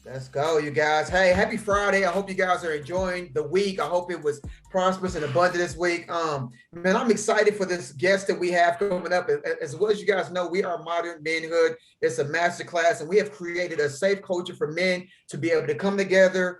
Let's go, you guys. Hey, happy Friday. I hope you guys are enjoying the week. I hope it was prosperous and abundant this week. Man, I'm excited for this guest that we have coming up. As well as you guys know, we are Modern Manhood. It's a masterclass, and we have created a safe culture for men to be able to come together,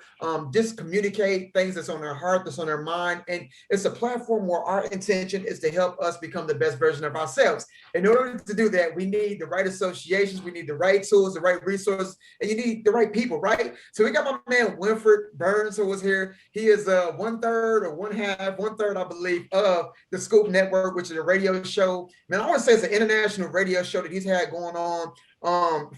just communicate things that's on their heart, that's on their mind. And it's a platform where our intention is to help us become the best version of ourselves. In order to do that, we need the right associations, we need the right tools, the right resources, and you need the right people, right? So we got my man Winfred Burns who was here. He is one third or one third, I believe, of the Scoop Network, which is a radio show. Man, I want to say it's an international radio show that he's had going on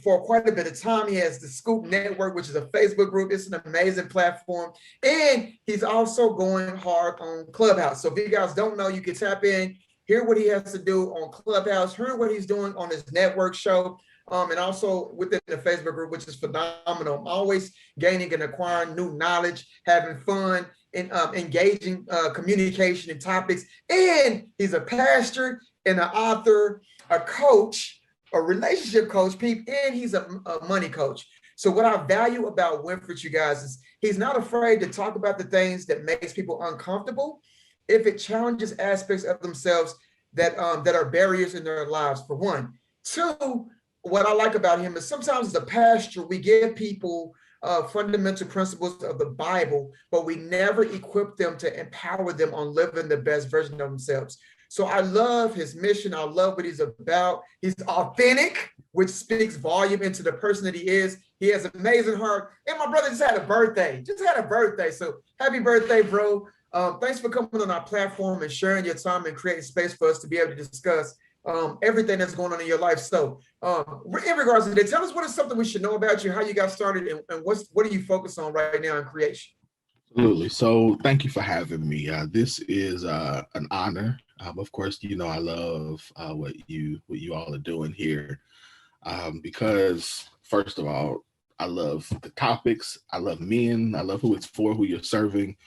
for quite a bit of time. He has the Scoop Network, which is a Facebook group. It's an amazing platform. And he's also going hard on Clubhouse. So if you guys don't know, you can tap in, hear what he has to do on Clubhouse, hear what he's doing on his network show. And also within the Facebook group, which is phenomenal. I'm always gaining and acquiring new knowledge, having fun, and engaging communication and topics. And he's a pastor and an author, a coach, a relationship coach, and he's a money coach. So what I value about Winfred, you guys, is he's not afraid to talk about the things that makes people uncomfortable if it challenges aspects of themselves that are barriers in their lives, for one. Two, what I like about him is sometimes as a pastor, we give people fundamental principles of the Bible, but we never equip them to empower them on living the best version of themselves. So I love his mission. I love what he's about. He's authentic, which speaks volume into the person that he is. He has an amazing heart. And my brother just had a birthday. So happy birthday, bro. Thanks for coming on our platform and sharing your time and creating space for us to be able to discuss everything that's going on in your life. So in regards to that, tell us what is something we should know about you, how you got started, and what do you focus on right now in creation? Absolutely. So thank you for having me. This is an honor. Of course, I love what you all are doing here because first of all, I love the topics. I love men. I love who it's for, who you're serving,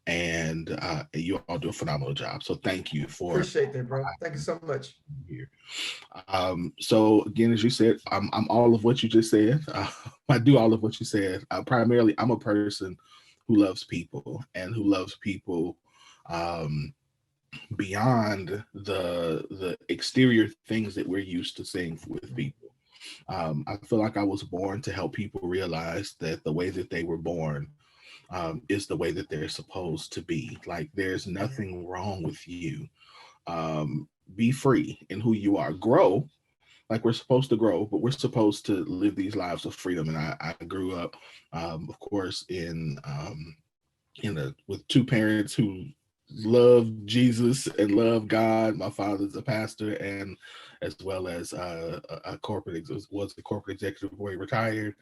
and you all do a phenomenal job. So thank you for Appreciate that, bro. Thank you so much. here. So again, as you said, I'm all of what you just said. I do all of what you said. Primarily, I'm a person who loves people and who loves people um, beyond the exterior things that we're used to seeing with people. I feel like I was born to help people realize that the way that they were born is the way that they're supposed to be. Like there's nothing wrong with you. Be free in who you are. Grow like we're supposed to grow, but we're supposed to live these lives of freedom. And I grew up, of course, with two parents who love Jesus and love God. My father's a pastor, and as well as a was a corporate executive before he retired.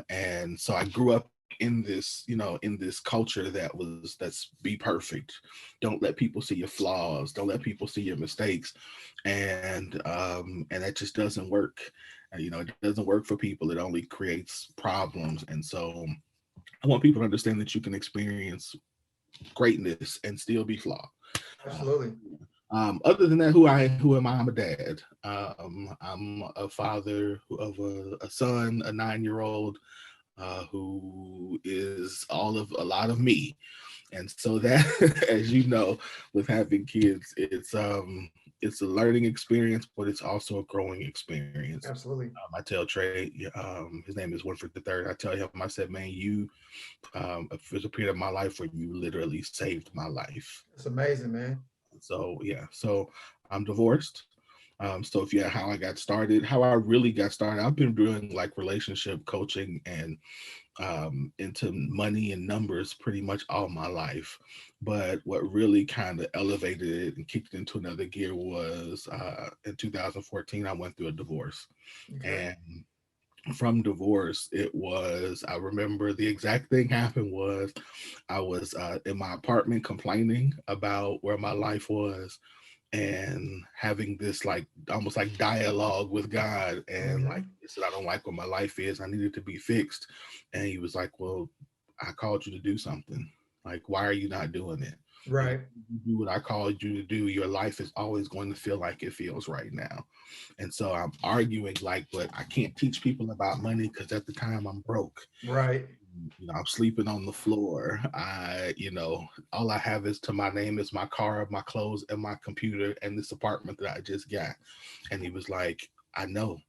And so I grew up in this culture that's be perfect. Don't let people see your flaws. Don't let people see your mistakes, and that just doesn't work. It doesn't work for people. It only creates problems. And so I want people to understand that you can experience greatness and still be flawed. Absolutely. Other than that, who am I? I'm a dad. I'm a father of a son, a 9-year-old, who is a lot of me. And so that, as you know, with having kids, it's a learning experience, but it's also a growing experience. Absolutely. I tell Trey, his name is Winfred III. I tell him, I said, man, there's a period of my life where you literally saved my life. It's amazing, man. So yeah, so I'm divorced. So if yeah, how I got started, how I really got started, I've been doing like relationship coaching and into money and numbers pretty much all my life. But what really kind of elevated it and kicked it into another gear was in 2014, I went through a divorce. Okay. And from divorce, I remember the exact thing happened was I was in my apartment complaining about where my life was and having this like almost like dialogue with God, and like he said, I don't like what my life is. I needed to be fixed. And he was like, well, I called you to do something. Like, why are you not doing it? And Right. you do what I called you to do, your life is always going to feel like it feels right now. And so I'm arguing like, but I can't teach people about money because at the time I'm broke. Right. I'm sleeping on the floor. All I have is to my name is my car, my clothes, and my computer, and this apartment that I just got. And he was like, I know,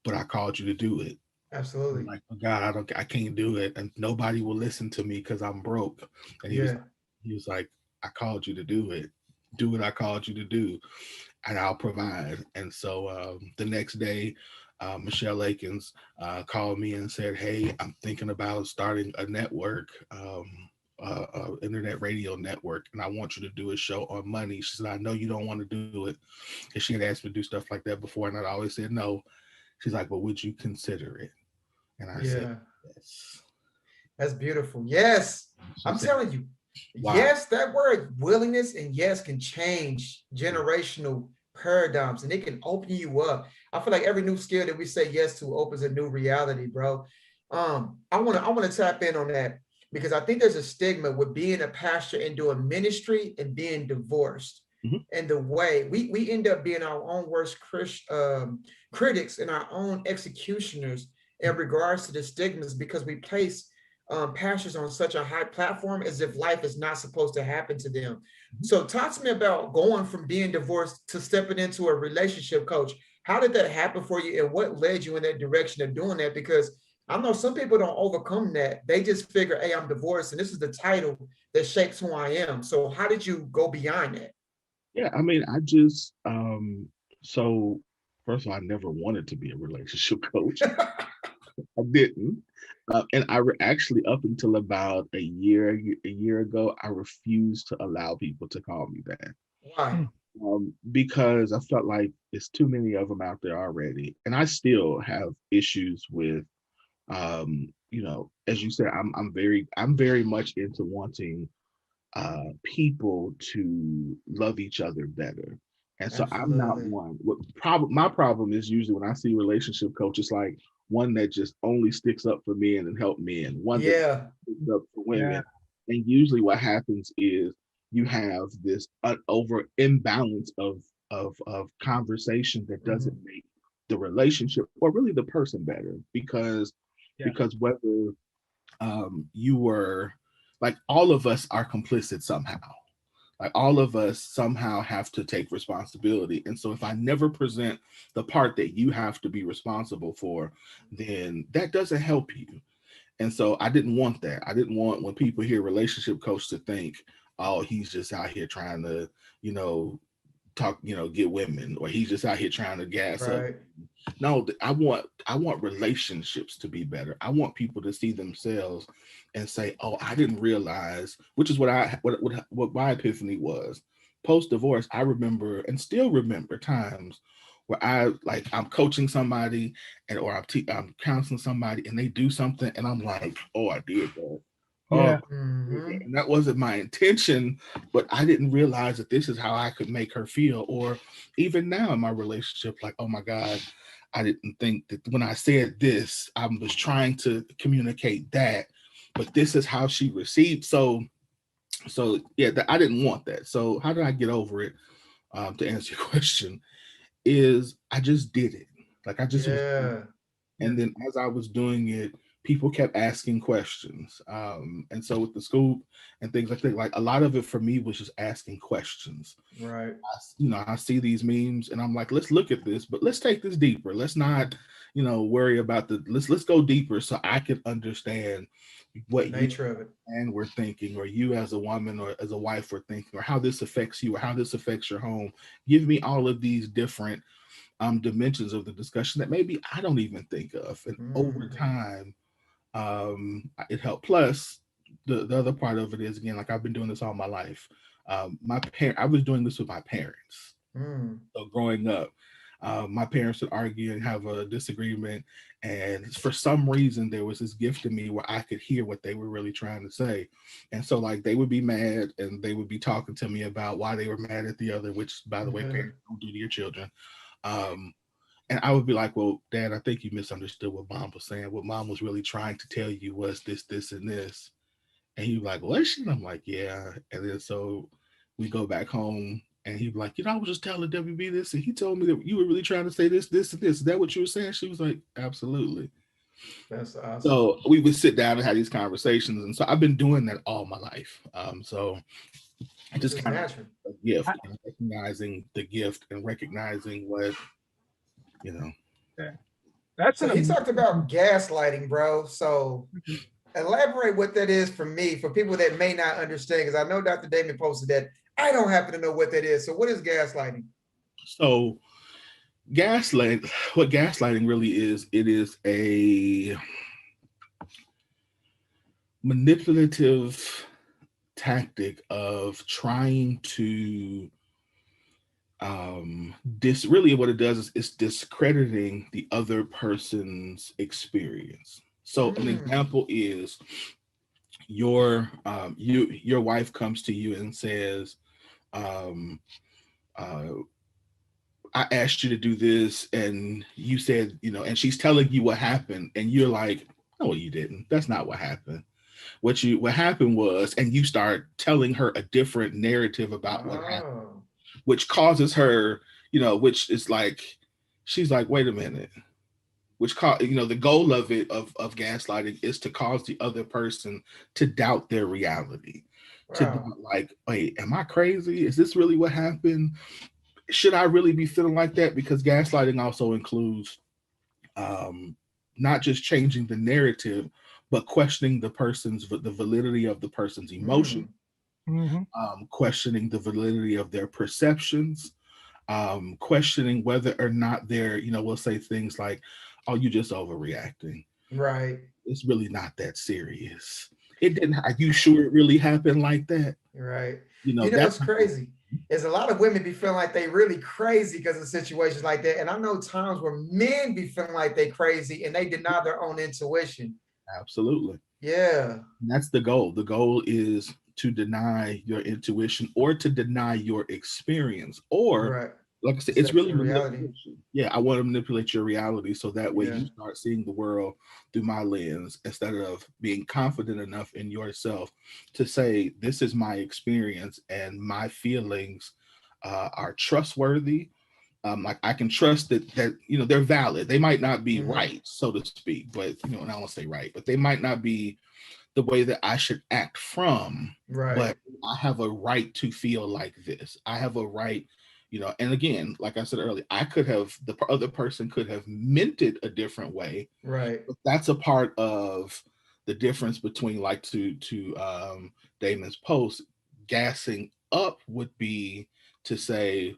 but I called you to do it. I'm Absolutely. like, oh God, I can't do it, and nobody will listen to me because I'm broke. And Yeah. he was like, I called you to do it. Do what I called you to do, and I'll provide. And so the next day, Michelle Akins called me and said, "Hey, I'm thinking about starting a network, internet radio network, and I want you to do a show on money." She said, "I know you don't want to do it," because she had asked me to do stuff like that before, and I always said no. She's like, "But would you consider it?" And I said, Yeah. "Yes." That's beautiful. Yes. She I'm said, telling you, "Why?" yes, that word willingness and yes can change Yeah. generational paradigms and it can open you up. I feel like every new skill that we say yes to opens a new reality, bro. I want to tap in on that because I think there's a stigma with being a pastor and doing ministry and being divorced. Mhm. And the way we end up being our own worst critics and our own executioners in regards to the stigmas because we place pastors on such a high platform as if life is not supposed to happen to them. So, talk to me about going from being divorced to stepping into a relationship coach. How did that happen for you, and what led you in that direction of doing that? Because I know some people don't overcome that. They just figure, hey, I'm divorced, and this is the title that shapes who I am. So, how did you go beyond that? Yeah, I mean, I just so first of all, I never wanted to be a relationship coach. I didn't, and actually up until about a year ago, I refused to allow people to call me that, Why? because I felt like it's too many of them out there already, and I still have issues with, as you said, I'm very much into wanting people to love each other better. And so I'm not Absolutely. one. My problem is usually when I see relationship coaches like one that just only sticks up for men and help men, one that Yeah. sticks up for Yeah. women. And usually what happens is you have this over imbalance of conversation that doesn't Mhm. make the relationship or really the person better Yeah. because whether you were like all of us are complicit somehow. Like all of us somehow have to take responsibility. And so if I never present the part that you have to be responsible for, then that doesn't help you. And so I didn't want that. I didn't want when people hear relationship coach to think, oh, he's just out here trying to, you know, talk, get women, or he's just out here trying to gas up. Right. No, I want relationships to be better. I want people to see themselves and say, "Oh, I didn't realize," which is what my epiphany was. Post divorce, I remember and still remember times where I'm coaching somebody or I'm counseling somebody and they do something and I'm like, "Oh, I did that. Oh, Yeah. Hmm. and that wasn't my intention, but I didn't realize that this is how I could make her feel." Or even now in my relationship, like, oh my God, I didn't think that when I said this, I was trying to communicate that, but this is how she received. So yeah, I didn't want that. So how did I get over it? To answer your question, is I just did it. Like I just was, Yeah. and Yeah. then as I was doing it, people kept asking questions. And so with the scoop and things like a lot of it for me was just asking questions. Right. I see these memes and I'm like, let's look at this, but let's take this deeper. Let's not, worry about let's go deeper so I can understand The what you nature of it. and we're thinking, or you as a woman or as a wife were thinking, or how this affects you, or how this affects your home. Give me all of these different dimensions of the discussion that maybe I don't even think of. And over Mm. time, it helped. Plus, the other part of it is again, like I've been doing this all my life. I was doing this with my parents. Mm. So growing up, my parents would argue and have a disagreement, and for some reason, there was this gift in me where I could hear what they were really trying to say, and so like they would be mad and they would be talking to me about why they were mad at the other, which by the way, parents don't do to your children. Um, and I would be like, well, Dad, I think you misunderstood what mom was saying. What mom was really trying to tell you was this, this, and this. And he was like, was she? And I'm like, yeah. And then so we go back home and he was like, I was just telling WB this. And he told me that you were really trying to say this, this, and this. Is that what you were saying? She was like, absolutely. That's awesome. So we would sit down and have these conversations. And so I've been doing that all my life. So I It's just just kind of natural. a gift, and recognizing the gift and recognizing what, you know. Yeah. That's So he talked about gaslighting, bro. So elaborate what that is for me, for people that may not understand, because I know Dr. Damon posted that. I don't happen to know what that is. So what is gaslighting? So what gaslighting really is, it is a manipulative tactic of trying to really what it does is it's discrediting the other person's experience. So an example is your wife comes to you and says, um, I asked you to do this and you said, and she's telling you what happened and you're like, no, you didn't. That's not what happened. What happened was, and you start telling her a different narrative about what happened, which causes her, which is like, she's like, wait a minute, the goal of it, of gaslighting, is to cause the other person to doubt their reality, to doubt, like, wait, am I crazy? Is this really what happened? Should I really be feeling like that? Because gaslighting also includes not just changing the narrative, but questioning the validity of the person's emotion, questioning the validity of their perceptions, questioning whether or not they're, we'll say things like, oh, you just overreacting. Right. It's really not that serious. It didn't. Are you sure it really happened like that? Right. That's what's crazy is a lot of women be feeling like they really crazy because of situations like that. And I know times where men be feeling like they crazy and they deny their own intuition. Absolutely. Yeah. And that's the goal. The goal is to deny your intuition or to deny your experience, or like I said, it's really manipulation. Yeah, I want to manipulate your reality so that way you start seeing the world through my lens instead of being confident enough in yourself to say, this is my experience and my feelings are trustworthy. Like I can trust that they're valid. They might not be right, so to speak, but and I won't say right, but they might not be the way that I should act from. Right. But I have a right to feel like this. I have a right, and again, like I said earlier, the other person could have meant it a different way. Right. But that's a part of the difference between, like, to Damon's post, gassing up would be to say,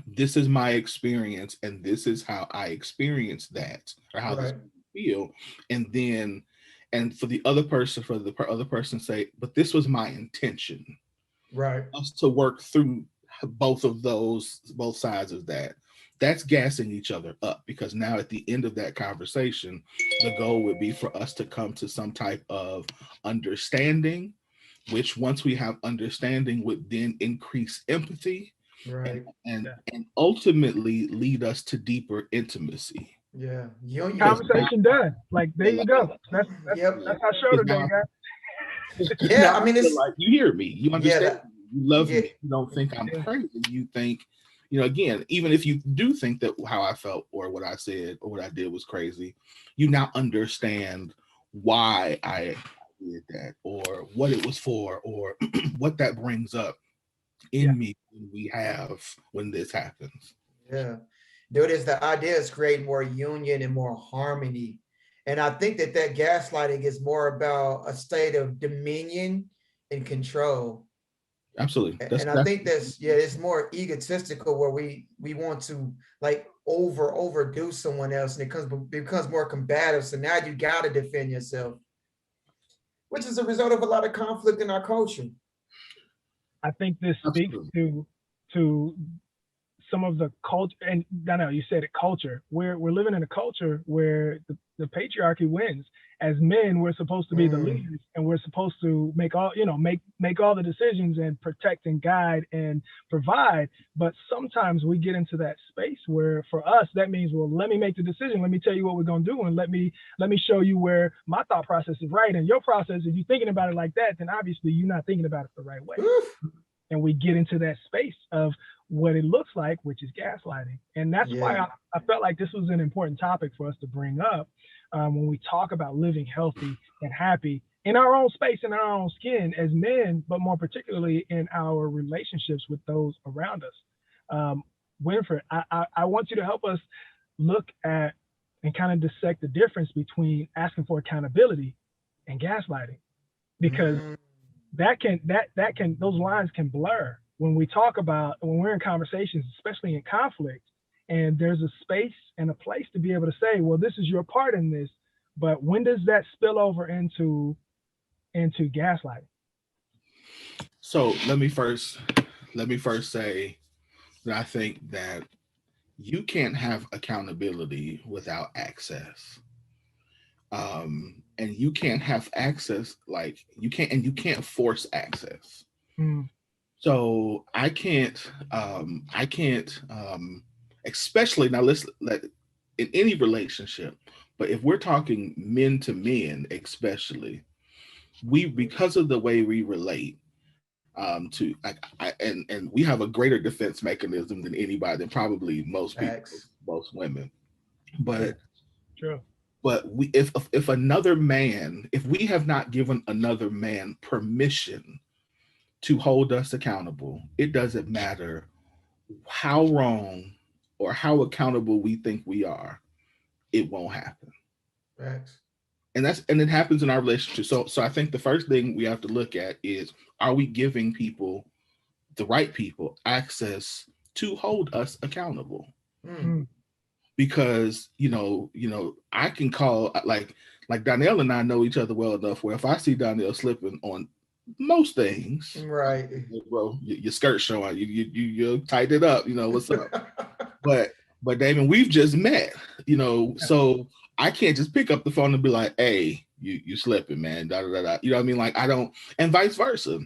this is my experience and this is how I experience that, or how this feel. And for the other person say, but this was my intention. Right. Us to work through both sides of that. That's gassing each other up, because now at the end of that conversation, the goal would be for us to come to some type of understanding, which, once we have understanding, would then increase empathy, and ultimately lead us to deeper intimacy. Yeah. Conversation done. Like, there you go. That's our show today, guys. Yeah, I mean, it's like, you hear me, you understand, you love me, you don't think I'm crazy, you think, again, even if you do think that how I felt or what I said or what I did was crazy, you now understand why I did that, or what it was for, or what that brings up in me when this happens. Yeah. Dude, the idea is create more union and more harmony. And I think that gaslighting is more about a state of dominion and control. Absolutely. And I think it's more egotistical, where we want to, like, overdo someone else, and it becomes more combative. So now you got to defend yourself, which is a result of a lot of conflict in our culture. I think this speaks to some of the culture, and I know you said it, culture. We're living in a culture where the patriarchy wins. As men, we're supposed to be the leaders, and we're supposed to make all make all the decisions and protect and guide and provide. But sometimes we get into that space where, for us, that means, well, let me make the decision. Let me tell you what we're gonna do, and let me show you where my thought process is right, and your process. If you're thinking about it like that, then obviously you're not thinking about it the right way. And we get into that space of what it looks like, which is gaslighting. And that's why I felt like this was an important topic for us to bring up when we talk about living healthy and happy in our own space, in our own skin as men, but more particularly in our relationships with those around us. Winfred, I want you to help us look at and kind of dissect the difference between asking for accountability and gaslighting, because those lines can blur when we talk about, when we're in conversations, especially in conflict, and there's a space and a place to be able to say, well, this is your part in this, but when does that spill over into gaslighting? So let me first say that I think that you can't have accountability without access. And you can't have access, like you can't force access. So I can't, especially now, in any relationship, but if we're talking men to men, especially, because of the way we relate, and we have a greater defense mechanism than anybody, than probably most people, most women, but True. But if another man, if we have not given another man permission to hold us accountable, it doesn't matter how wrong or how accountable we think we are, it won't happen. Facts. And it happens in our relationship. So I think the first thing we have to look at is, are we giving people, the right people, access to hold us accountable? Because I can call, like Donnell and I know each other well enough where if I see Donnell slipping on most things, right, bro, your skirt showing, you tighten it up, what's up. but Damon, we've just met, so I can't just pick up the phone and be like, hey, you slipping, man, da da da da. You know what I mean? Like, I don't, and vice versa.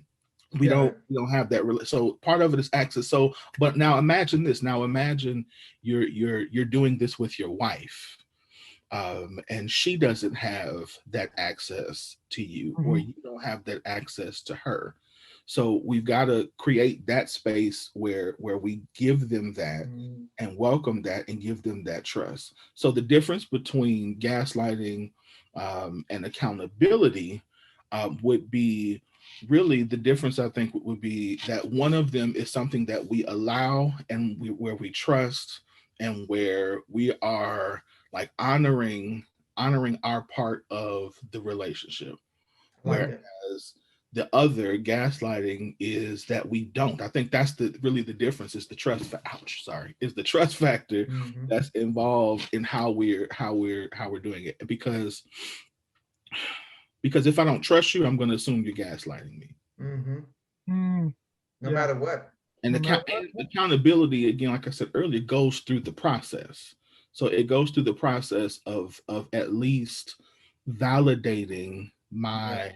We don't have that. So part of it is access. So, but now imagine this. Now imagine you're doing this with your wife, and she doesn't have that access to you, or you don't have that access to her. So we've got to create that space where we give them that and welcome that and give them that trust. So the difference between gaslighting and accountability would be, really the difference, I think, would be that one of them is something that we allow and where we trust, and where we are like honoring our part of the relationship. Whereas the other, gaslighting, is that we don't. I think that's really the difference, is the trust. Is the trust factor that's involved in how we're doing it. Because if I don't trust you, I'm going to assume you're gaslighting me. No matter what. And accountability, again, like I said earlier, goes through the process. So it goes through the process of at least validating my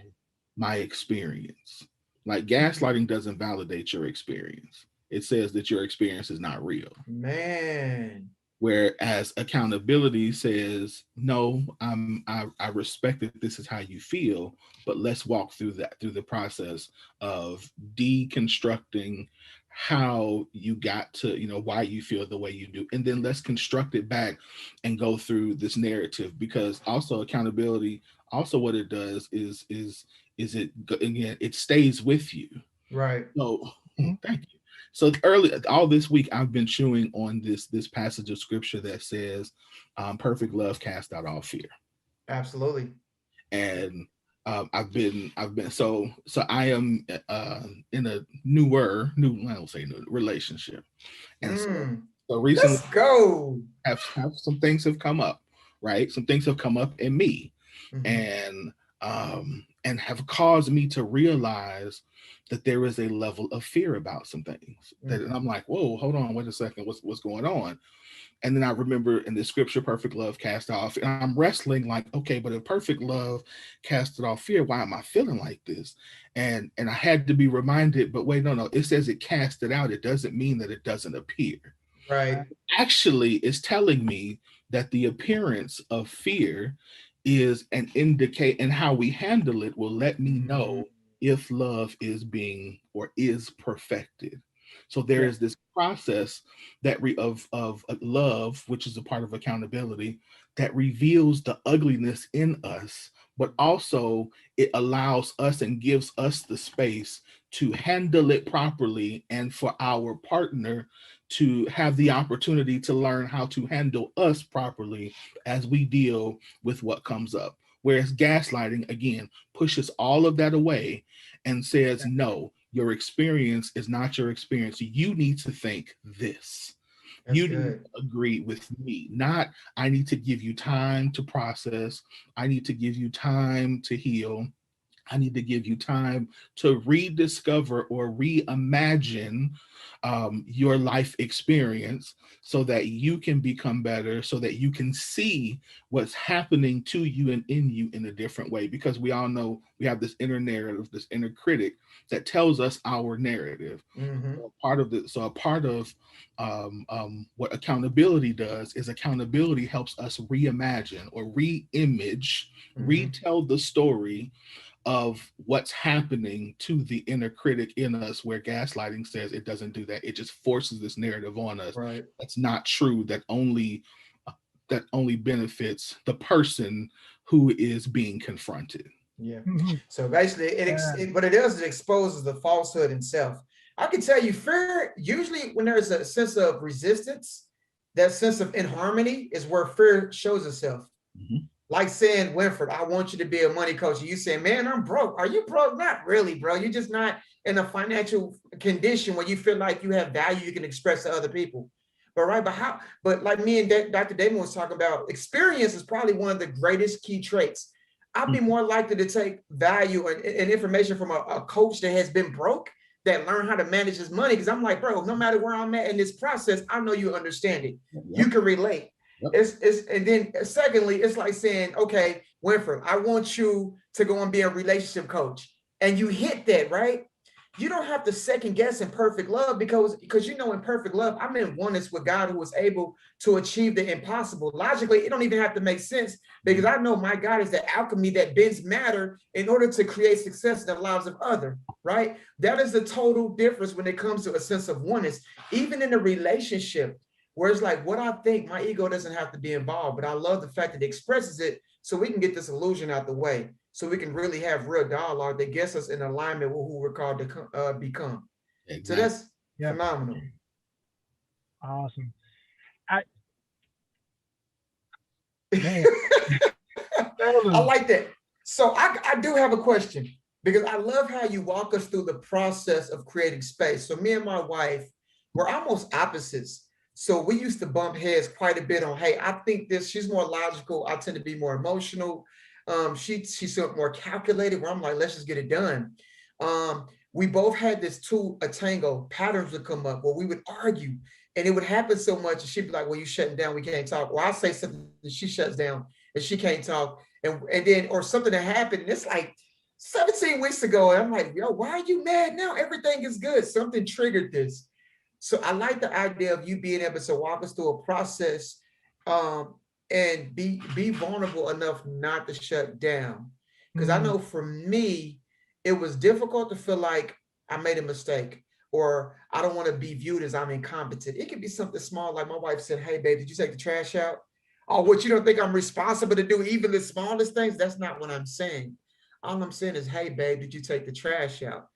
experience. Like, gaslighting doesn't validate your experience. It says that your experience is not real. Man. Whereas accountability says, no, I respect that this is how you feel, but let's walk through the process of deconstructing how you got to, why you feel the way you do. And then let's construct it back and go through this narrative, because also accountability, also what it does is it stays with you. Right. So thank you. So all this week, I've been chewing on this passage of scripture that says, perfect love casts out all fear. Absolutely. And I am in a new relationship. And so recently, let's go. Have some things have come up, right? Some things have come up in me. And and have caused me to realize that there is a level of fear about some things. That, and I'm like, whoa, hold on, wait a second, what's going on? And then I remember in the scripture, perfect love cast off. And I'm wrestling like, okay, but if perfect love casted off fear, why am I feeling like this? And I had to be reminded, but wait, no, it says it cast it out. It doesn't mean that it doesn't appear. Right. Actually, it's telling me that the appearance of fear is an indicate, and how we handle it will let me know if love is being or is perfected. So there is this process that of love, which is a part of accountability, that reveals the ugliness in us, but also it allows us and gives us the space to handle it properly, and for our partner to have the opportunity to learn how to handle us properly as we deal with what comes up. Whereas gaslighting, again, pushes all of that away and says, no, your experience is not your experience. You need to think this. That's You good. need to agree with me. Not, I need to give you time to process. I need to give you time to heal. I need to give you time to rediscover or reimagine your life experience so that you can become better, so that you can see what's happening to you and in you in a different way. Because we all know we have this inner narrative, this inner critic that tells us our narrative. So a part of what accountability does is accountability helps us reimagine or re-image, retell the story of what's happening to the inner critic in us, where gaslighting says it doesn't do that. It just forces this narrative on us. Right. That's not true. That only benefits the person who is being confronted. Yeah. So basically, what it does is it exposes the falsehood itself. I can tell you, fear, usually when there's a sense of resistance, that sense of inharmony is where fear shows itself. Like saying, Winfred, I want you to be a money coach. And you say, man, I'm broke. Are you broke? Not really, bro. You're just not in a financial condition where you feel like you have value you can express to other people. But like me and Dr. Damon was talking about, experience is probably one of the greatest key traits. I'd be more likely to take value and information from a coach that has been broke, that learned how to manage his money. Because I'm like, bro, no matter where I'm at in this process, I know you understand it. You can relate. And then secondly, it's like saying, okay, Winfred, I want you to go and be a relationship coach. And you hit that, right? You don't have to second guess in perfect love because in perfect love, I'm in oneness with God, who was able to achieve the impossible. Logically, it don't even have to make sense, because I know my God is the alchemy that bends matter in order to create success in the lives of others, right? That is the total difference when it comes to a sense of oneness. Even in a relationship, where it's like, what I think, my ego doesn't have to be involved, but I love the fact that it expresses it so we can get this illusion out the way, so we can really have real dialogue that gets us in alignment with who we're called to become. Exactly. So that's phenomenal. Awesome. I like that. So I do have a question, because I love how you walk us through the process of creating space. So me and my wife, we're almost opposites. So we used to bump heads quite a bit on, hey, I think this, she's more logical. I tend to be more emotional. She's more calculated, where I'm like, let's just get it done. We both had this a tango, patterns would come up where we would argue, and it would happen so much. And she'd be like, well, you shutting down, we can't talk. Or I'll say something and she shuts down and she can't talk. And then, or something that happened, and it's like 17 weeks ago. And I'm like, yo, why are you mad now? Everything is good. Something triggered this. So I like the idea of you being able to walk us through a process and be vulnerable enough not to shut down. Because I know for me, it was difficult to feel like I made a mistake, or I don't want to be viewed as I'm incompetent. It could be something small, like my wife said, hey, babe, did you take the trash out? Oh, what, you don't think I'm responsible to do even the smallest things? That's not what I'm saying. All I'm saying is, hey, babe, did you take the trash out?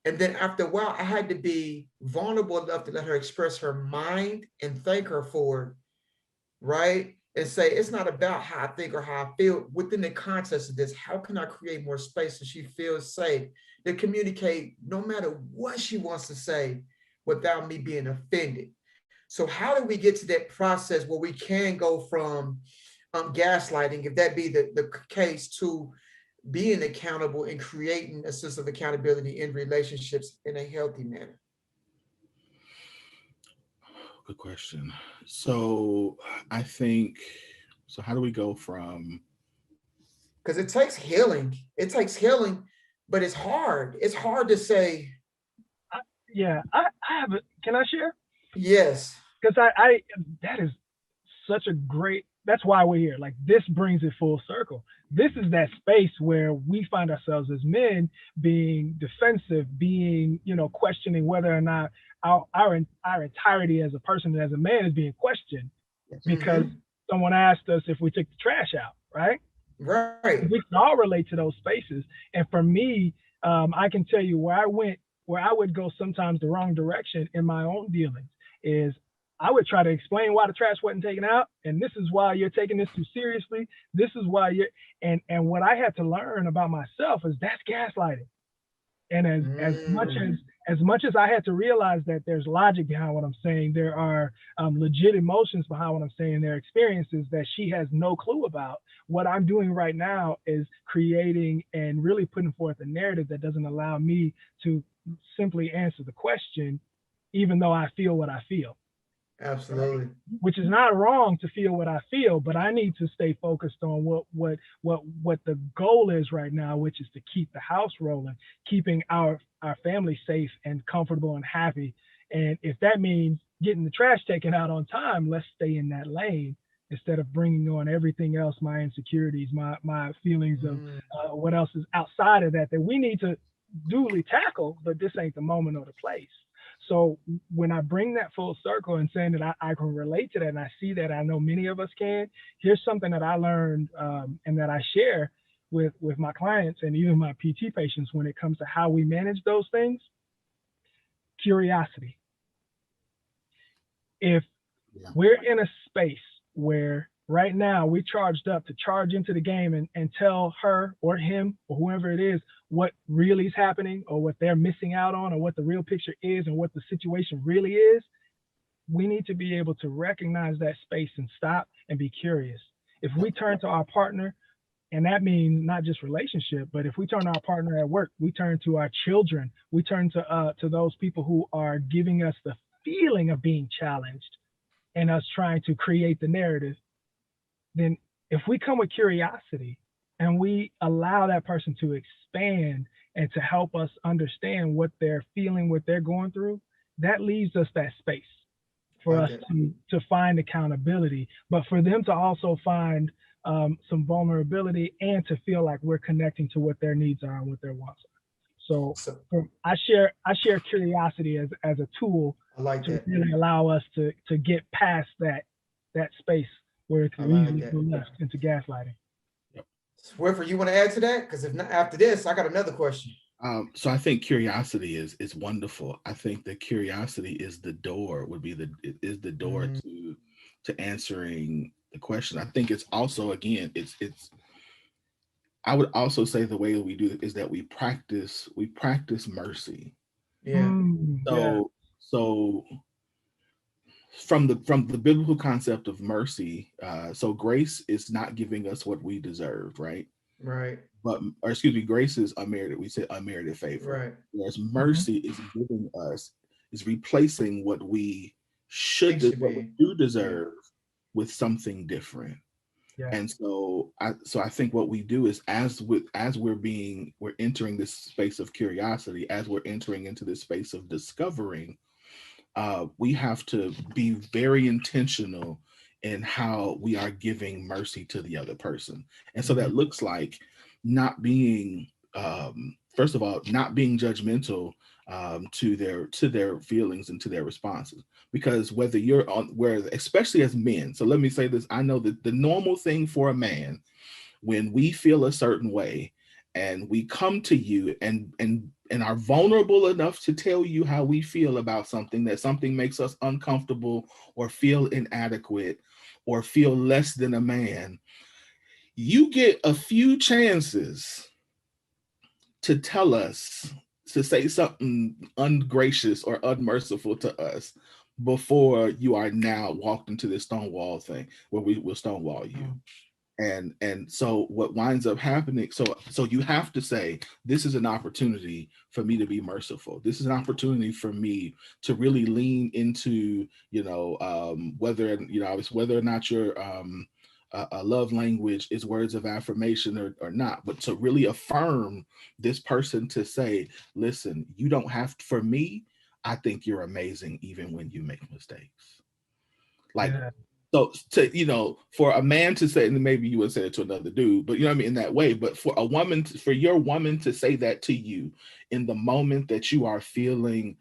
And then after a while, I had to be vulnerable enough to let her express her mind and thank her for it, right? And say, it's not about how I think or how I feel. Within the context of this, how can I create more space so she feels safe to communicate no matter what she wants to say without me being offended? So how do we get to that process where we can go from gaslighting, if that be the case, to being accountable and creating a sense of accountability in relationships in a healthy manner? Good question. So I think, so how do we go from, Because it takes healing. It takes healing, but it's hard. It's hard to say I have a, can I share? yes. Because I that is such a great, that's why we're here. Like, this brings it full circle. This is that space where we find ourselves as men being defensive, being, questioning whether or not our entirety as a person and as a man is being questioned because Mm-hmm. someone asked us if we took the trash out, right? Right. We can all relate to those spaces. And for me, I can tell you where I would go sometimes the wrong direction in my own dealings is I would try to explain why the trash wasn't taken out, and this is why you're taking this too seriously. This is why you're, and what I had to learn about myself is that's gaslighting. And Mm. as much as I had to realize that there's logic behind what I'm saying, there are legit emotions behind what I'm saying, there are experiences that she has no clue about. What I'm doing right now is creating and really putting forth a narrative that doesn't allow me to simply answer the question, even though I feel what I feel, right? Absolutely. Which is not wrong to feel what I feel, but I need to stay focused on what the goal is right now, which is to keep the house rolling, keeping our family safe and comfortable and happy. And if that means getting the trash taken out on time, let's stay in that lane instead of bringing on everything else, my insecurities, my feelings of Mm. what else is outside of that we need to duly tackle, but this ain't the moment or the place. So when I bring that full circle and saying that I can relate to that and I see that I know many of us can, here's something that I learned and that I share with my clients and even my PT patients when it comes to how we manage those things. Curiosity. If yeah, we're in a space where right now we charged up to charge into the game and tell her or him or whoever it is what really is happening or what they're missing out on or what the real picture is and what the situation really is, we need to be able to recognize that space and stop and be curious. If yep, we turn to our partner, and that means not just relationship, but if we turn to our partner at work, we turn to our children, we turn to those people who are giving us the feeling of being challenged and us trying to create the narrative, then if we come with curiosity and we allow that person to expand and to help us understand what they're feeling, what they're going through, that leaves us that space for Like us that. to find accountability, but for them to also find some vulnerability and to feel like we're connecting to what their needs are and what their wants are. So So I share curiosity as a tool I like to that. really allow us to get past that space where it I can like easily that. go left into gaslighting. yep. Swiffer, you want to add to that? Because if not, after this, I got another question. So I think curiosity is wonderful. I think that curiosity is the door, would be is the door Mm. to answering the question. I think it's also, again, it's I would also say the way that we do it is that we practice mercy. Yeah. Yeah. So from the biblical concept of mercy, so grace is not giving us what we deserve, right? Right. But, or excuse me, grace is unmerited. We say unmerited favor, Right. whereas Mhm. mercy is giving us, is replacing what we It should what we be. do Yeah. deserve with something different. Yeah. And so I think what we do is, we're entering this space of curiosity, as we're entering into this space of discovering, we have to be very intentional in how we are giving mercy to the other person. And so that Mm-hmm. looks like not being, first of all, not being judgmental, to their feelings and to their responses. Because whether you're on, where, especially as men, so let me say this, I know that the normal thing for a man, when we feel a certain way and we come to you and are vulnerable enough to tell you how we feel about something, that something makes us uncomfortable or feel inadequate or feel less than a man, you get a few chances to tell us, to say something ungracious or unmerciful to us, before you are now walked into this stonewall thing where we will stonewall you. And so what winds up happening, so you have to say, this is an opportunity for me to be merciful. This is an opportunity for me to really lean into, whether, obviously, whether or not your a love language is words of affirmation or not, but to really affirm this person, to say, listen, you don't have, for me, I think you're amazing even when you make mistakes. Like, Yeah. so for a man to say, and maybe you would say it to another dude, but you know what I mean, in that way, but for a woman, for your woman to say that to you in the moment that you are feeling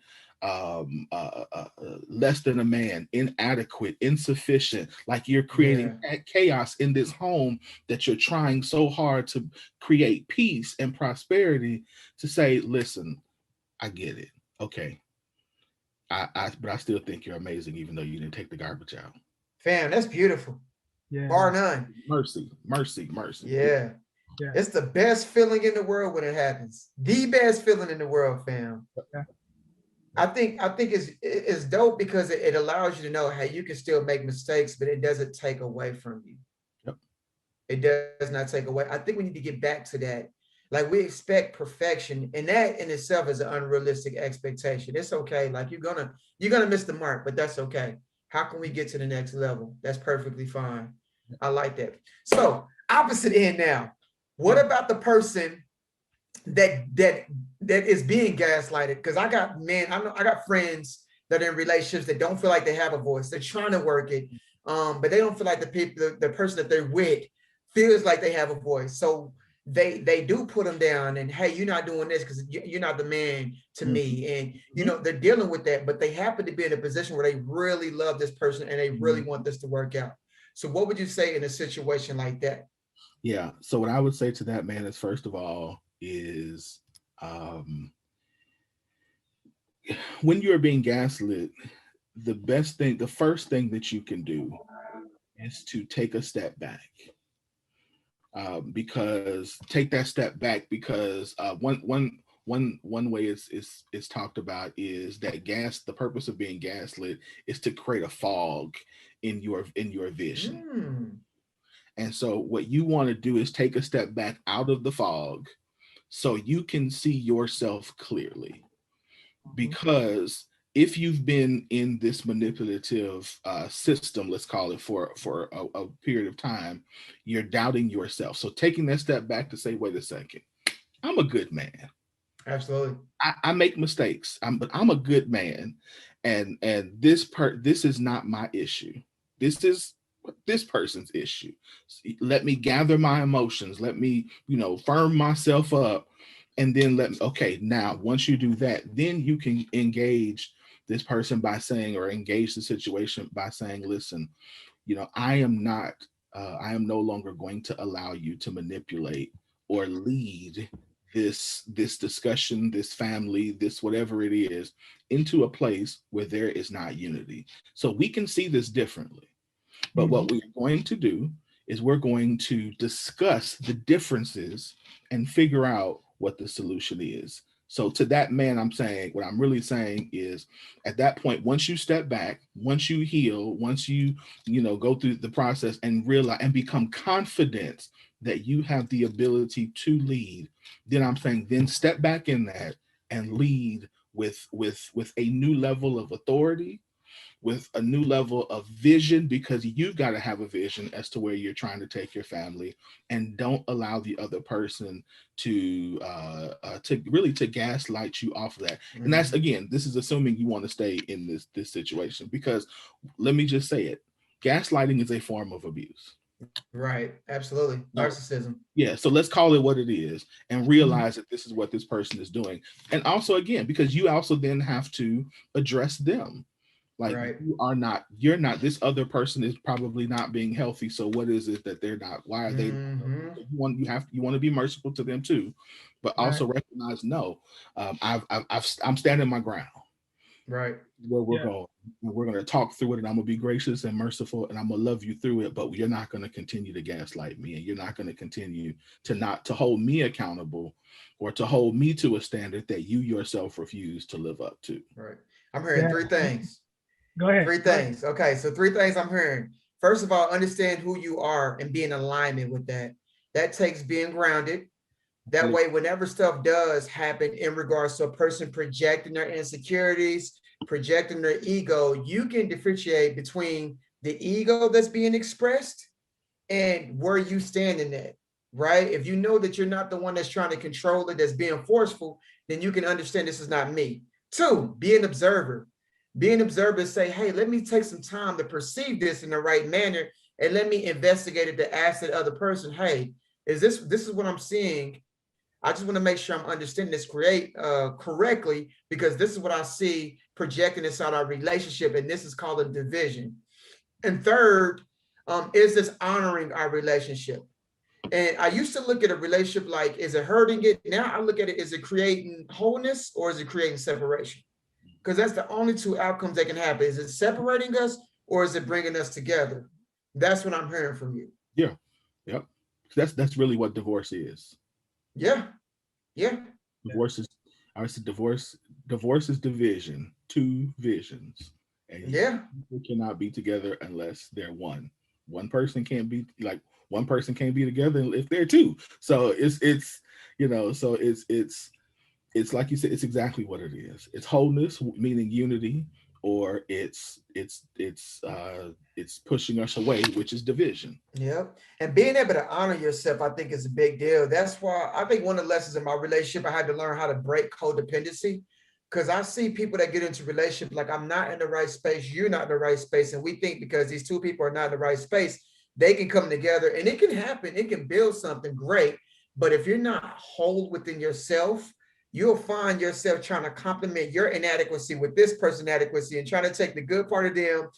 less than a man, inadequate, insufficient, like you're creating chaos in this home that you're trying so hard to create peace and prosperity, to say, listen, I get it. Okay. But I still think you're amazing, even though you didn't take the garbage out. Fam, that's beautiful. Yeah. Bar none. Mercy, mercy, mercy. Yeah. Yeah. It's the best feeling in the world when it happens. The best feeling in the world, fam. Yeah. I think it's dope because it allows you to know how you can still make mistakes, but it doesn't take away from you. Yep. It does not take away. I think we need to get back to that. Like, we expect perfection, and that in itself is an unrealistic expectation. It's okay. Like, you're gonna miss the mark, but that's okay. How can we get to the next level? That's perfectly fine. I like that. So, opposite end now. What about the person that is being gaslighted? Because I got I got friends that are in relationships that don't feel like they have a voice. They're trying to work it, but they don't feel like the person that they're with feels like they have a voice. So they do put them down, and hey, you're not doing this because you're not the man to me, and they're dealing with that, but they happen to be in a position where they really love this person and they really want this to work out. So what would you say in a situation like that? Yeah. So what I would say to that man is, first of all, is when you're being gaslit, the first thing that you can do is to take a step back. Because take that step back, because one way is talked about is that the purpose of being gaslit is to create a fog in your vision. And so what you want to do is take a step back out of the fog so you can see yourself clearly. Because if you've been in this manipulative system, let's call it, for a period of time, you're doubting yourself. So taking that step back to say, wait a second, I'm a good man. Absolutely. I make mistakes, but I'm a good man. And this is not my issue. This is this person's issue. Let me gather my emotions. Let me, firm myself up. And then okay, now once you do that, then you can engage this person by saying, or engage the situation by saying, listen, I am no longer going to allow you to manipulate or lead this discussion, this family, this whatever it is, into a place where there is not unity. So we can see this differently. But what we're going to do is we're going to discuss the differences and figure out what the solution is. So to that man, I'm saying, what I'm really saying is, at that point, once you step back, once you heal, once you, go through the process and realize and become confident that you have the ability to lead, then I'm saying, then step back in that and lead with a new level of authority, with a new level of vision, because you've got to have a vision as to where you're trying to take your family, and don't allow the other person to gaslight you off of that. And that's, again, this is assuming you want to stay in this situation, because let me just say it, gaslighting is a form of abuse. Right. Absolutely. Narcissism. Yeah. So let's call it what it is and realize that this is what this person is doing. And also, again, because you also then have to address them. Like, right. You're not, this other person is probably not being healthy. So what is it that they're not? Why are they? You want to be merciful to them too, but also recognize, no, I'm standing my ground. Right. Where we're going. And we're going to talk through it, and I'm going to be gracious and merciful, and I'm going to love you through it. But you're not going to continue to gaslight me, and you're not going to continue to hold me accountable, or to hold me to a standard that you yourself refuse to live up to. Right. I'm hearing three things. Go ahead. Three things. Okay. So 3 things I'm hearing. First of all, understand who you are and be in alignment with that. That takes being grounded. That way, whenever stuff does happen in regards to a person projecting their insecurities, projecting their ego, you can differentiate between the ego that's being expressed and where you stand in that, right? If you know that you're not the one that's trying to control it, that's being forceful, then you can understand this is not me. Two, be an observer. Be an observer, say, hey, let me take some time to perceive this in the right manner, and let me investigate it to ask the other person, hey, this is what I'm seeing. I just want to make sure I'm understanding this correctly, because this is what I see projecting inside our relationship, and this is called a division. And third, is this honoring our relationship? And I used to look at a relationship like, is it hurting it? Now I look at it, is it creating wholeness or is it creating separation? Because that's the only two outcomes that can happen. Is it separating us or is it bringing us together? That's what I'm hearing from you. Yeah. Yep. That's really what divorce is. Yeah. Yeah. Divorce is, I said divorce is division, two visions. And yeah, people cannot be together unless they're one. One person can't be like, one person can't be together if they're two. So it's you know, so it's like you said, it's exactly what it is. It's wholeness, meaning unity, or it's pushing us away, which is division. Yep. And being able to honor yourself, I think, is a big deal. That's why I think one of the lessons in my relationship, I had to learn how to break codependency. Because I see people that get into relationship like, I'm not in the right space, you're not in the right space. And we think because these two people are not in the right space, they can come together, and it can happen. It can build something great. But if you're not whole within yourself, you'll find yourself trying to complement your inadequacy with this person's inadequacy and trying to take the good part of them,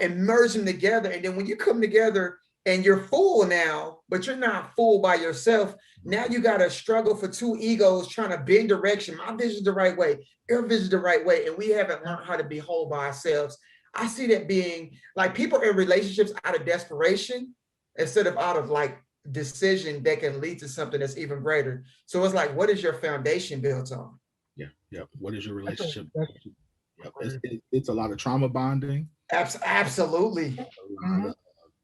and merge them together. And then when you come together and you're full now, but you're not full by yourself, now you got to struggle for two egos trying to bend direction. My vision's the right way, your vision's the right way. And we haven't learned how to be whole by ourselves. I see that being like people in relationships out of desperation instead of out of like decision that can lead to something that's even greater. So it's like, what is your foundation built on? Yeah. What is your relationship? Yep. It's a lot of trauma bonding. Absolutely.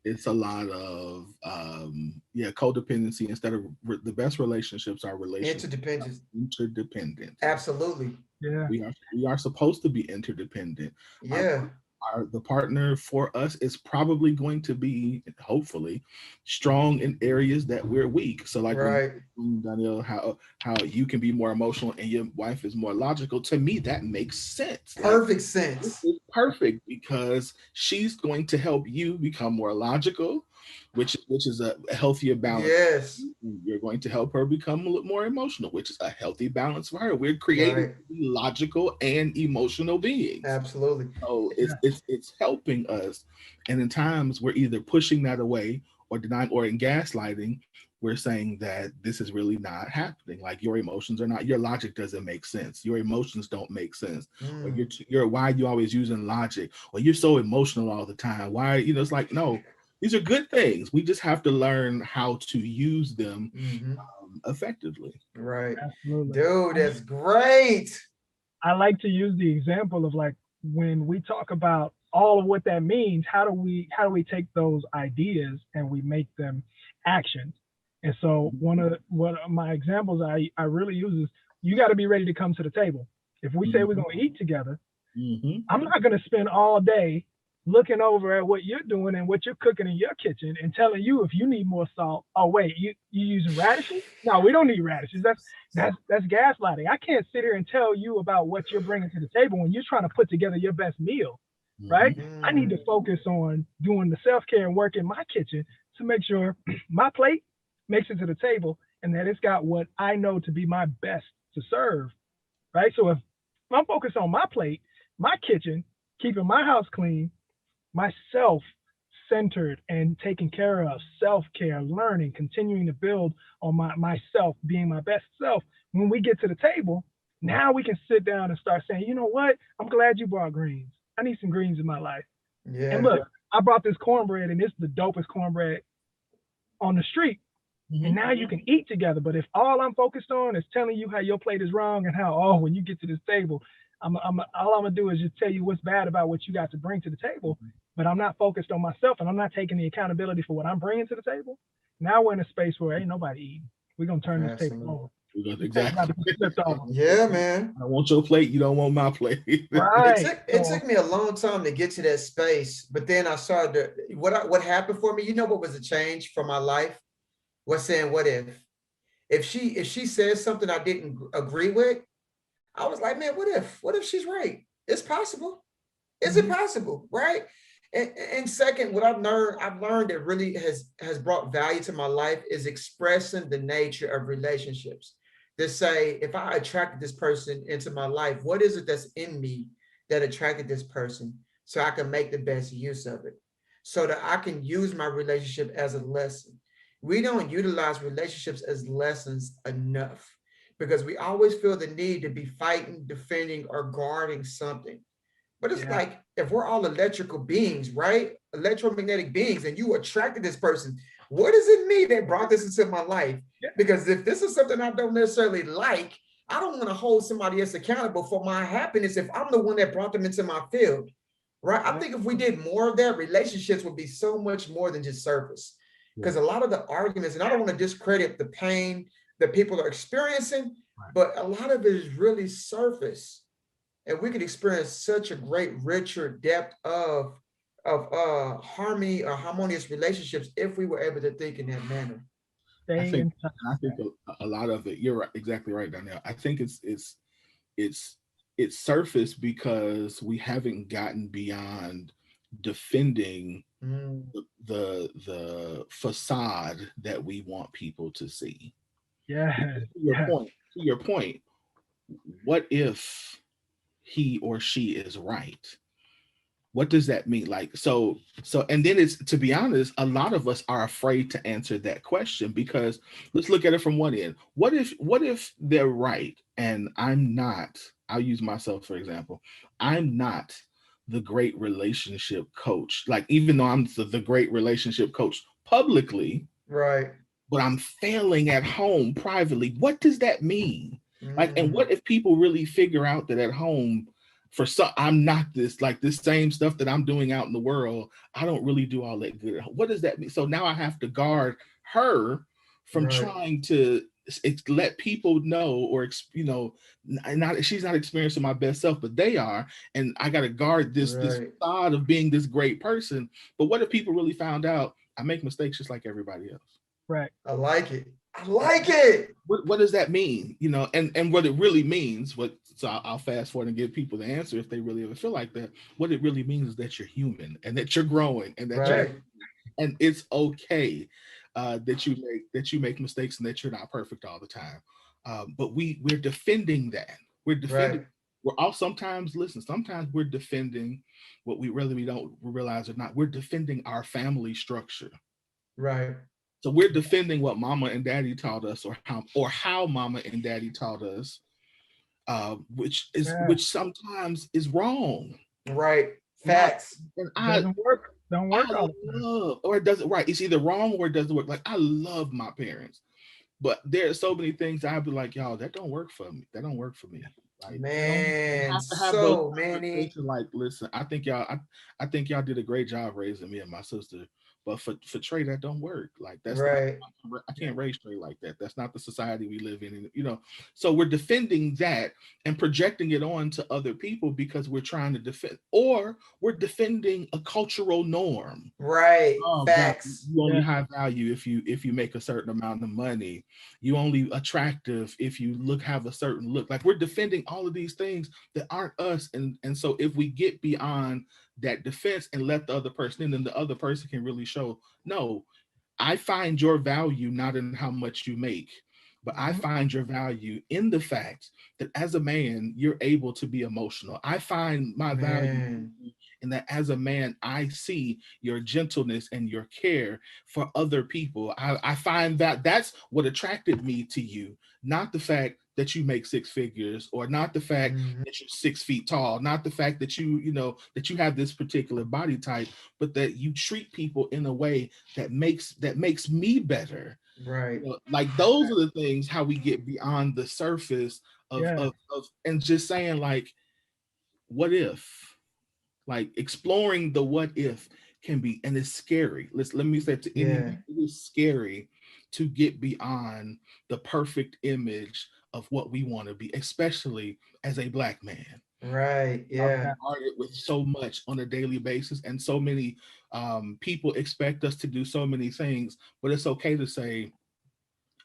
It's a lot of codependency instead of the best relationships are relationships interdependent. Absolutely. Yeah. We are supposed to be interdependent. Yeah. The partner for us is probably going to be, hopefully, strong in areas that we're weak. So like right. when Danielle, how you can be more emotional and your wife is more logical, to me that makes sense. Perfect sense. It's perfect because she's going to help you become more logical, which is a healthier balance. Yes. You're going to help her become a little more emotional, which is a healthy balance for her. We're creating logical and emotional beings. Absolutely. So it's helping us. And in times we're either pushing that away or denying, or in gaslighting, we're saying that this is really not happening. Like your emotions are not, your logic doesn't make sense. Your emotions don't make sense. Or you're why are you always using logic? Or you're so emotional all the time. Why, it's like, no, these are good things. We just have to learn how to use them effectively. Right. Absolutely. Dude, that's great. I like to use the example of like when we talk about all of what that means, how do we take those ideas and we make them actions? And so one of my examples I really use is, you got to be ready to come to the table. If we say we're going to eat together, I'm not going to spend all day looking over at what you're doing and what you're cooking in your kitchen and telling you if you need more salt. Oh wait, you using radishes? No, we don't need radishes. That's gaslighting. I can't sit here and tell you about what you're bringing to the table when you're trying to put together your best meal, right? I need to focus on doing the self-care and work in my kitchen to make sure my plate makes it to the table and that it's got what I know to be my best to serve, right? So if I'm focused on my plate, my kitchen, keeping my house clean, myself centered and taken care of, self-care, learning, continuing to build on myself, being my best self. When we get to the table, now we can sit down and start saying, you know what? I'm glad you brought greens. I need some greens in my life. Yeah. And look, I brought this cornbread and it's the dopest cornbread on the street. And now you can eat together. But if all I'm focused on is telling you how your plate is wrong and how, when you get to this table, All I'm gonna do is just tell you what's bad about what you got to bring to the table, but I'm not focused on myself, and I'm not taking the accountability for what I'm bringing to the table. Now we're in a space where ain't nobody eating. We're gonna turn this table over. Exactly. Yeah, man. I want your plate. You don't want my plate. Right. It took me a long time to get to that space, but then I started to, what happened for me. You know what was a change for my life? Was saying, what if she says something I didn't agree with? I was like, man, what if she's right? It's possible. Is it possible, right? And second, what I've learned that really has brought value to my life is expressing the nature of relationships. To say, if I attracted this person into my life, what is it that's in me that attracted this person, so I can make the best use of it, so that I can use my relationship as a lesson. We don't utilize relationships as lessons enough, because we always feel the need to be fighting, defending, or guarding something. But it's like, if we're all electrical beings, right? Electromagnetic beings, and you attracted this person, what is it me that brought this into my life? Because if this is something I don't necessarily like, I don't want to hold somebody else accountable for my happiness if I'm the one that brought them into my field, right? I think if we did more of that, relationships would be so much more than just surface. Because a lot of the arguments, and I don't want to discredit the pain that people are experiencing, but a lot of it is really surface. And we could experience such a great, richer depth of harmony or harmonious relationships if we were able to think in that manner. I think a lot of it. You're right, exactly right, Danielle. I think it's surface because we haven't gotten beyond defending the facade that we want people to see. To your point, what if he or she is right? What does that mean? Like, and then it's, to be honest, a lot of us are afraid to answer that question, because let's look at it from one end. What if they're right and I'm not? I'll use myself for example. I'm not the great relationship coach. Like, even though I'm the great relationship coach publicly, right, but I'm failing at home privately. What does that mean? Like, and what if people really figure out that at home, for some, I'm not this same stuff that I'm doing out in the world, I don't really do all that good. What does that mean? So now I have to guard her from trying to let people know, or not, she's not experiencing my best self, but they are, and I got to guard this facade of being this great person. But what if people really found out I make mistakes just like everybody else? Right. I like it. I like it. What does that mean? And what it really means, so I'll fast forward and give people the answer if they really ever feel like that. What it really means is that you're human, and that you're growing, and that and it's okay that you make mistakes, and that you're not perfect all the time. But we're defending that. We're defending. We're all sometimes we're defending what we don't realize or not. We're defending our family structure. Right. So we're defending what mama and daddy taught us, or how mama and daddy taught us, which sometimes is wrong. Right. Facts. And doesn't work. Don't work all the time. Or it doesn't. Right. It's either wrong or it doesn't work. Like, I love my parents, but there are so many things I'd be like, y'all, that don't work for me. That don't work for me. Like, man, have to have so many. Like, listen, I think y'all did a great job raising me and my sister. But for Trey, that don't work. Like, that's right. I can't raise Trey like that. That's not the society we live in. So we're defending that and projecting it on to other people because we're trying to defend, or we're defending a cultural norm. Right. Facts. You only high value if you make a certain amount of money. You only attractive if you have a certain look. Like, we're defending all of these things that aren't us. And so if we get beyond that defense and let the other person in, then the other person can really show, no, I find your value not in how much you make, but I find your value in the fact that as a man, you're able to be emotional. I find my value in that as a man, I see your gentleness and your care for other people. I find that that's what attracted me to you, not the fact that you make six figures, or not the fact that you're 6 feet tall, not the fact that that you have this particular body type, but that you treat people in a way that makes me better. Right. Like, those are the things, how we get beyond the surface of and just saying, like, what if, like exploring the what if can be, and it's scary. Let me say to Yeah. anyone, it is scary to get beyond the perfect image of what we want to be, especially as a Black man. Right. Love Yeah. that. Bombarded with so much on a daily basis, and so many people expect us to do so many things, but it's okay to say,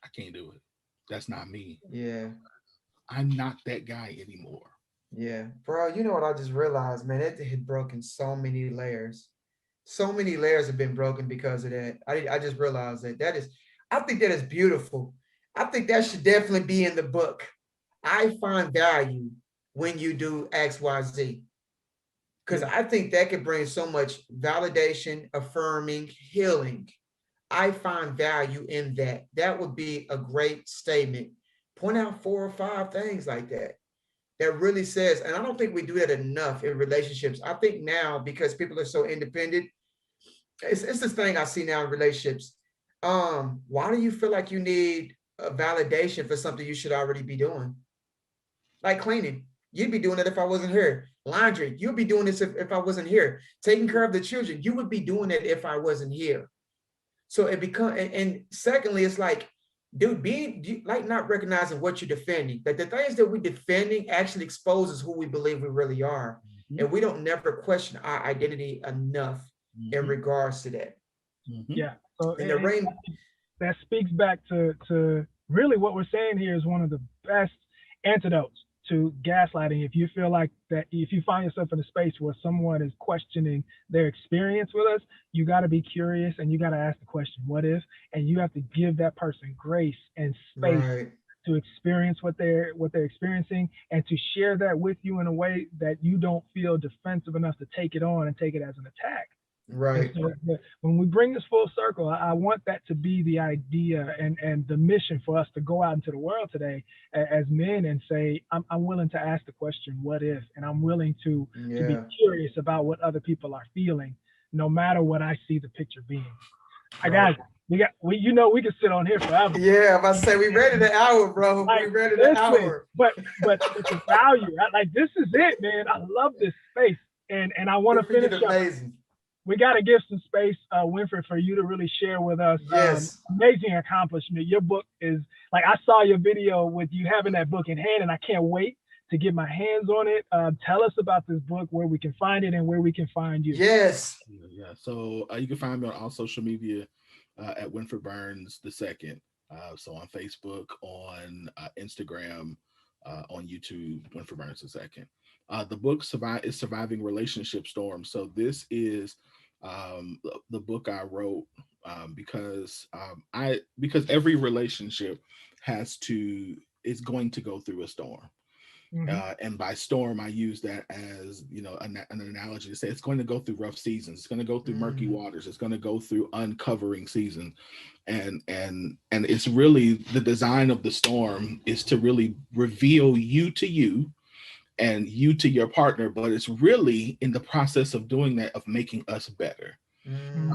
I can't do it. That's not me. Yeah. I'm not that guy anymore. Yeah. Bro, you know what I just realized, man, it had broken so many layers. So many layers have been broken because of that. I just realized that I think that is beautiful. I think that should definitely be in the book. I find value when you do XYZ. Because I think that could bring so much validation, affirming, healing. I find value in that. That would be a great statement. Point out 4 or 5 things like that that really says, and I don't think we do that enough in relationships. I think now, because people are so independent, it's this thing I see now in relationships. Why do you feel like you need a validation for something you should already be doing? Like cleaning. You'd be doing it if I wasn't here. Laundry. You'd be doing this if I wasn't here. Taking care of the children. You would be doing it if I wasn't here. So it becomes, and secondly, it's like, dude, being like not recognizing what you're defending, that the things that we're defending actually exposes who we believe we really are. Mhm. And we don't never question our identity enough in Mhm. regards to that. Mhm. Yeah. So And the ring, that speaks back to really what we're saying here is one of the best antidotes to gaslighting. If you feel like that, if you find yourself in a space where someone is questioning their experience with us, you got to be curious and you got to ask the question, what if? And you have to give that person grace and space right, to experience what they're experiencing, and to share that with you in a way that you don't feel defensive enough to take it on and take it as an attack. And right, so when we bring this full circle, I want that to be the idea and the mission for us to go out into the world today as men and say, I'm willing to ask the question, what if? And I'm willing to be yeah, curious about what other people are feeling, no matter what I see the picture being. I right. got, we can sit on here forever. Yeah, I'm about to say we ready the hour, bro. We Like, ready the listen, hour. but the value, like this is it, man. I love this space. And I want The to freaking finish up. amazing. We got to give some space, Winfred, for you to really share with us. Yes. Amazing accomplishment. Your book is like, I saw your video with you having that book in hand, and I can't wait to get my hands on it. Tell us about this book, where we can find it and where we can find you. Yes. Yeah. So you can find me on all social media at Winfred Burns II. So on Facebook, on Instagram, on YouTube, Winfred Burns II. The book is Surviving Relationship Storm. So this is the book I wrote because every relationship is going to go through a storm. Mm-hmm. And by storm, I use that as an analogy to say it's going to go through rough seasons. It's going to go through murky Mm, waters. It's going to go through uncovering seasons, and it's really the design of the storm is to really reveal you to you and you to your partner. But it's really in the process of doing that, of making us better. mm,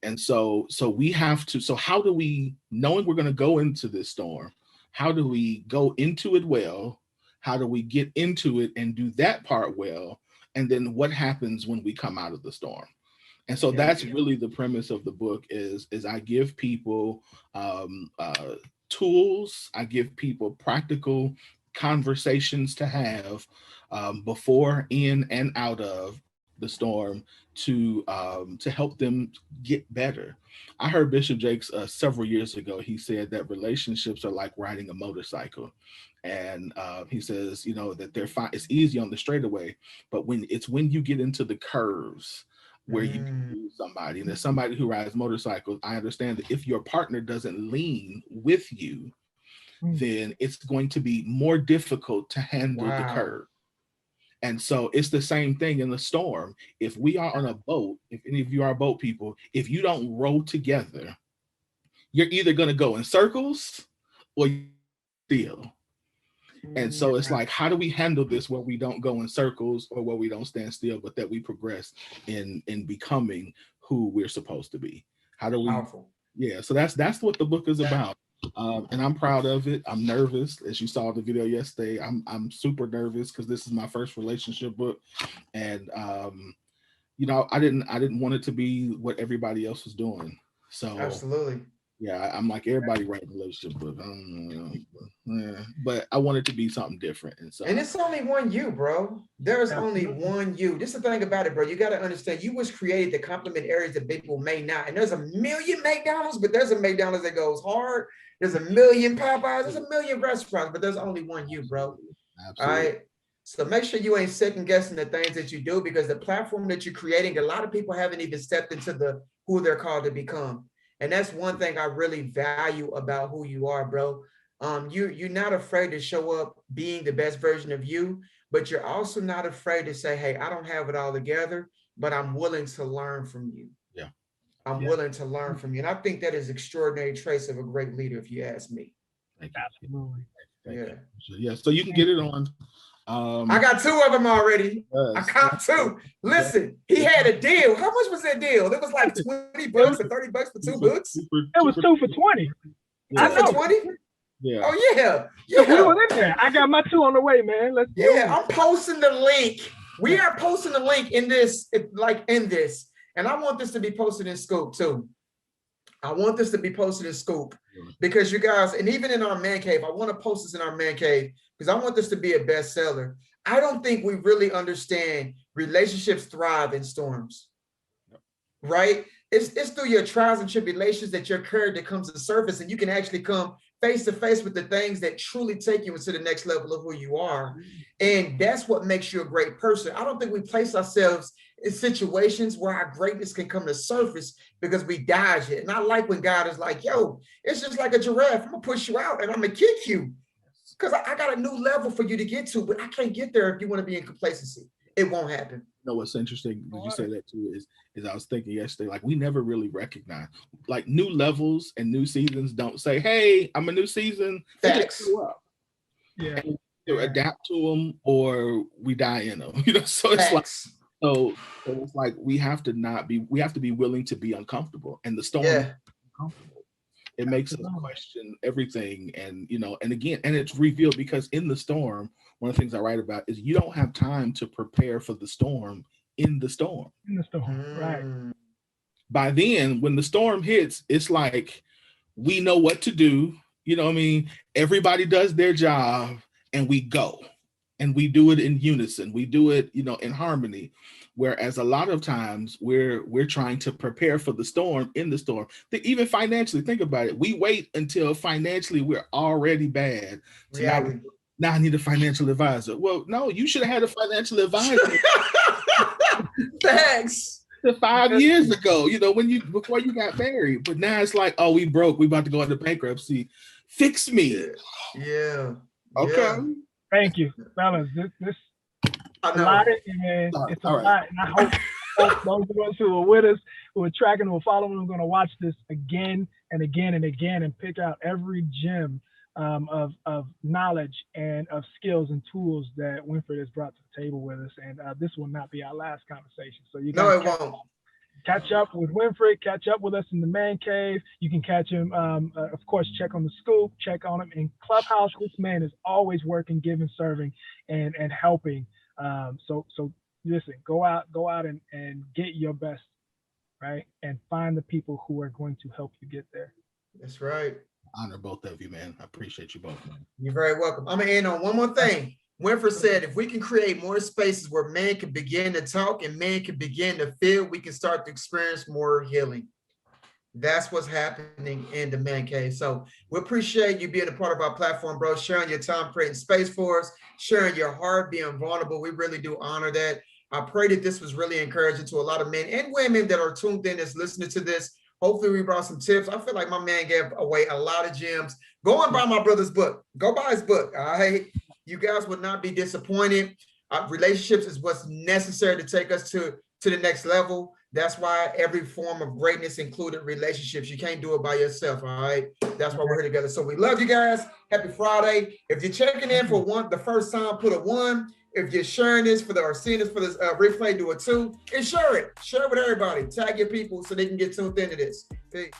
And so we have to. So how do we, knowing we're going to go into this storm, how do we go into it well? How do we get into it and do that part well? And then what happens when we come out of the storm? And so yeah. that's really the premise of the book is I give people tools. I give people practical conversations to have before, in, and out of the storm to help them get better. I heard Bishop Jakes several years ago. He said that relationships are like riding a motorcycle, and he says that they're fine. It's easy on the straightaway, but when you get into the curves where you Mm, lose somebody, and as somebody who rides motorcycles, I understand that if your partner doesn't lean with you, Mm. then it's going to be more difficult to handle the wow. curve. And so it's the same thing in the storm. If we are on a boat, if any of you are boat people, if you don't row together, you're either going to go in circles or still. And Mm, so it's like, how do we handle this where we don't go in circles or where we don't stand still, but that we progress in becoming who we're supposed to be? How do we? powerful. Yeah. So that's what the book is about. And I'm proud of it. I'm nervous, as you saw the video yesterday. I'm super nervous because this is my first relationship book, and I didn't want it to be what everybody else was doing. So Absolutely. yeah, I'm like everybody writing relationship book, but I want it to be something different. And it's only one you, bro. There's only one you. This is the thing about it, bro. You got to understand, you was created to complement areas that people may not. And there's a million McDonald's, but there's a McDonald's that goes hard. There's a million Popeyes. There's a million restaurants, but there's only one you, bro. Absolutely. All right. So make sure you ain't second guessing the things that you do, because the platform that you're creating, a lot of people haven't even stepped into who they're called to become. And that's one thing I really value about who you are, bro. You're not afraid to show up being the best version of you, but you're also not afraid to say, hey, I don't have it all together, but I'm willing to learn from you. Yeah. I'm willing to learn from you. And I think that is extraordinary traits of a great leader, if you ask me. Thank you. Absolutely. Yeah. So you can get it on. I got 2 of them already. I got 2. Listen, he had a deal. How much was that deal? It was like $20 or $30 for 2 books. It was 2 for $20. Yeah. 2 for 20? Yeah. Oh yeah. Yeah. We was in there. I got my 2 on the way, man. Let's do it. I'm posting the link. We are posting the link in this, and I want this to be posted in Scoop too. I want this to be posted in Scoop, because you guys, and even in our man cave, I want to post this in our man cave, because I want this to be a bestseller. I don't think we really understand relationships thrive in storms, right? It's through your trials and tribulations that your character comes to the surface, and you can actually come face to face with the things that truly take you into the next level of who you are. And that's what makes you a great person. I don't think we place ourselves in situations where our greatness can come to surface because we dodge it. And I like when God is like, yo, it's just like a giraffe. I'm gonna push you out and I'm gonna kick you, because I got a new level for you to get to, but I can't get there if you want to be in complacency. It won't happen. You know what's interesting, did you say that too, is I was thinking yesterday, like we never really recognize, like new levels and new seasons don't say, hey, I'm a new season. Facts. Yeah. To adapt to them or we die in them. So it's Facts. like, so it's like we have to be willing to be uncomfortable. And the storm is uncomfortable. It makes us question everything. And, and again, and it's revealed because in the storm, one of the things I write about is you don't have time to prepare for the storm in the storm. In the storm, right. By then, when the storm hits, it's like, we know what to do. You know what I mean? Everybody does their job and we go. And we do it in unison. We do it, in harmony. Whereas a lot of times we're trying to prepare for the storm in the storm. Even financially, think about it. We wait until financially we're already bad. Now I need a financial advisor. Well, no, you should have had a financial advisor. Thanks. 5 years ago, before you got married. But now it's like, oh, we broke. We about to go into bankruptcy. Fix me. Yeah. Okay. Yeah. Thank you, fellas. This I a know. lot, man. It's a lot, and I hope those of us who are with us, who are tracking, who are following, are going to watch this again and again and again, and pick out every gem of knowledge and of skills and tools that Winfred has brought to the table with us. And this will not be our last conversation. So you guys catch up with Winfred, catch up with us in the man cave. You can catch him, of course, check on the Scoop, check on him in Clubhouse. This man is always working, giving, serving, and helping. So listen, go out and get your best, right? And find the people who are going to help you get there. That's right. Honor both of you, man. I appreciate you both, man. You're very welcome. I'm gonna end on one more thing. Winfred said, if we can create more spaces where men can begin to talk and men can begin to feel, we can start to experience more healing. That's what's happening in the man cave. So we appreciate you being a part of our platform, bro, sharing your time, creating space for us, sharing your heart, being vulnerable. We really do honor that. I pray that this was really encouraging to a lot of men and women that are tuned in that's listening to this. Hopefully we brought some tips. I feel like my man gave away a lot of gems. Go and buy my brother's book. Go buy his book, all right? You guys would not be disappointed. Relationships is what's necessary to take us to the next level. That's why every form of greatness included relationships. You can't do it by yourself, all right? That's why we're here together. So we love you guys. Happy Friday. If you're checking in for the first time, put a 1. If you're sharing this or seeing this for this replay, do a 2. And share it. Share it with everybody. Tag your people so they can get tuned into this. Peace.